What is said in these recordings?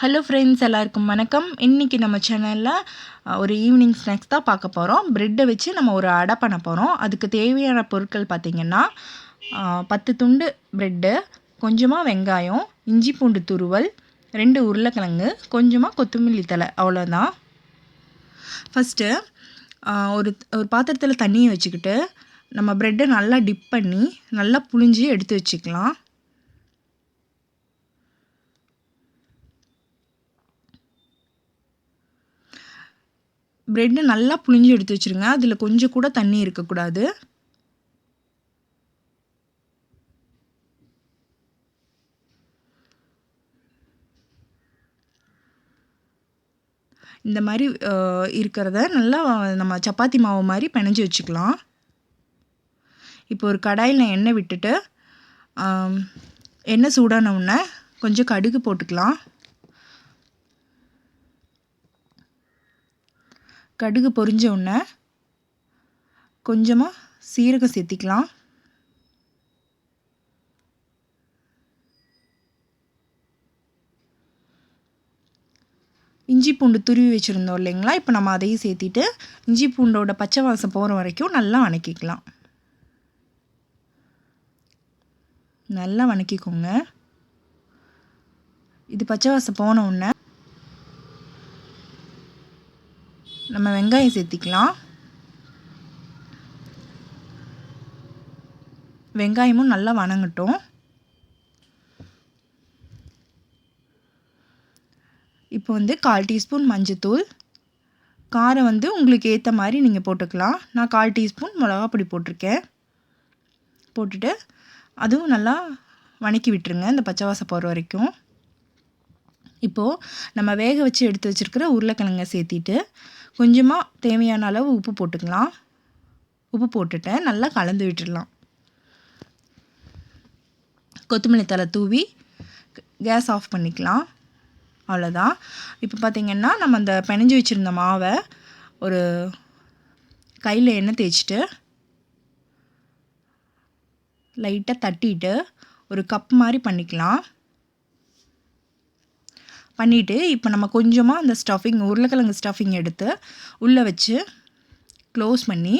Hello friends, எல்லாருக்கும் வணக்கம். இன்றைக்கி நம்ம சேனலில் ஒரு ஈவினிங் ஸ்நாக்ஸ் தான் பார்க்க போகிறோம். ப்ரெட்டை வச்சு நம்ம ஒரு அடை பண்ண போகிறோம். அதுக்கு தேவையான பொருட்கள் பார்த்திங்கன்னா 10 துண்டு ப்ரெட்டு, கொஞ்சமாக வெங்காயம், இஞ்சி பூண்டு துருவல், 2 உருளைக்கிழங்கு, கொஞ்சமாக கொத்தமல்லி தழை, அவ்வளோதான். ஃபஸ்ட்டு ஒரு பாத்திரத்தில் தண்ணியை வச்சுக்கிட்டு நம்ம ப்ரெட்டை நல்லா டிப் பண்ணி நல்லா புழிஞ்சி எடுத்து வச்சுக்கலாம். ப்ரெட்டு நல்லா புழிஞ்சு எடுத்து வச்சுருங்க. அதில் கொஞ்சம் கூட தண்ணி இருக்கக்கூடாது. இந்த மாதிரி இருக்கிறத நல்லா நம்ம சப்பாத்தி மாவு மாதிரி பிணைஞ்சி வச்சுக்கலாம். இப்போ ஒரு கடாயில் எண்ணெய் விட்டுட்டு எண்ணெய் சூடான உடனே கொஞ்சம் கடுகு போட்டுக்கலாம். கடுகு பொரிஞ்ச உடனே கொஞ்சமாக சீரகம் சேர்த்திக்கலாம். இஞ்சி பூண்டு துருவி வச்சுருந்தோம் இல்லைங்களா, இப்போ நம்ம அதையும் சேர்த்திட்டு இஞ்சி பூண்டோட பச்சை வாசம் போகிற வரைக்கும் நல்லா வணக்கிக்கலாம். நல்லா வணக்கிக்கோங்க. இது பச்சை வாசம் போன உடனே நம்ம வெங்காயம் சேர்த்திக்கலாம். வெங்காயமும் நல்லா வணங்கட்டும். இப்போ 1/4 டீஸ்பூன் மஞ்சத்தூள், காரம் உங்களுக்கு ஏற்ற மாதிரி நீங்கள் போட்டுக்கலாம். நான் 1/4 டீஸ்பூன் மிளகாப்பொடி போட்டிருக்கேன். போட்டுட்டு அதுவும் நல்லா வணக்கி விட்டுருங்க இந்த பச்சை வாசம் போகிற வரைக்கும். இப்போது நம்ம வேக வச்சு எடுத்து வச்சுருக்கிற உருளைக்கிழங்கை சேர்த்திட்டு கொஞ்சமாக தேவையான அளவு உப்பு போட்டுக்கலாம். உப்பு போட்டுட்டு நல்லா கலந்து விட்டுடலாம். கொத்தமல்லி தழை தூவி கேஸ் ஆஃப் பண்ணிக்கலாம். அவ்வளோதான். இப்போ பார்த்திங்கன்னா நம்ம அந்த பிணைஞ்சி வச்சுருந்த மாவை ஒரு கையில் எண்ணெய் தேய்ச்சிட்டு லைட்டாக தட்டிட்டு ஒரு கப் மாதிரி பண்ணிக்கலாம். பண்ணிவிட்டு இப்போ நம்ம கொஞ்சமாக அந்த ஸ்டஃபிங் உருளைக்கிழங்கு ஸ்டஃபிங் எடுத்து உள்ளே வச்சு க்ளோஸ் பண்ணி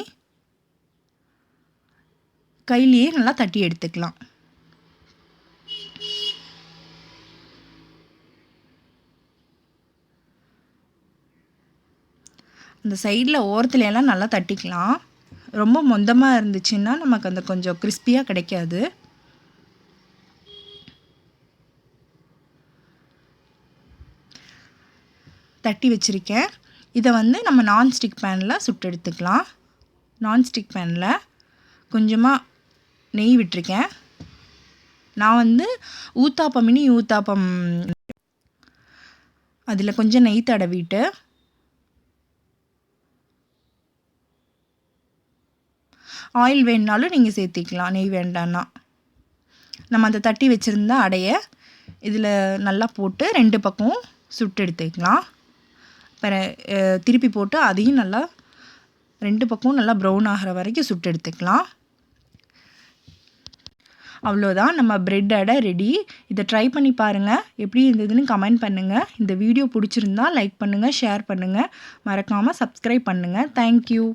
கையிலேயே நல்லா தட்டி எடுத்துக்கலாம். அந்த சைடில் ஓரத்துல எல்லாம் நல்லா தட்டிக்கலாம். ரொம்ப மொந்தமாக இருந்துச்சுன்னா நமக்கு அந்த கொஞ்சம் கிறிஸ்பியாக கிடைக்காது. தட்டி வச்சுருக்கேன். இதை நம்ம நான்ஸ்டிக் பேனில் சுட்டு எடுத்துக்கலாம். நான்ஸ்டிக் பேனில் கொஞ்சமாக நெய் விட்டுருக்கேன். நான் ஊத்தாப்பம் மினி ஊத்தாப்பம் அதில் கொஞ்சம் நெய் தடவிட்டு ஆயில் வேணுனாலும் நீங்கள் சேர்த்திக்கலாம், நெய் வேண்டான்னா. நம்ம அந்த தட்டி வச்சுருந்த அடையை இதில் நல்லா போட்டு 2 பக்கமும் சுட்டு எடுத்துக்கலாம். திருப்பி போட்டு அதையும் நல்லா 2 பக்கமும் நல்லா ப்ரௌன் ஆகிற வரைக்கும் சுட்டு எடுத்துக்கலாம். அவ்வளோதான், நம்ம ப்ரெட் அடை ரெடி. இதை ட்ரை பண்ணி பாருங்கள். எப்படி இருந்ததுன்னு கமெண்ட் பண்ணுங்கள். இந்த வீடியோ பிடிச்சிருந்தா லைக் பண்ணுங்கள், ஷேர் பண்ணுங்கள், மறக்காமல் சப்ஸ்கிரைப் பண்ணுங்கள். தேங்க்யூ.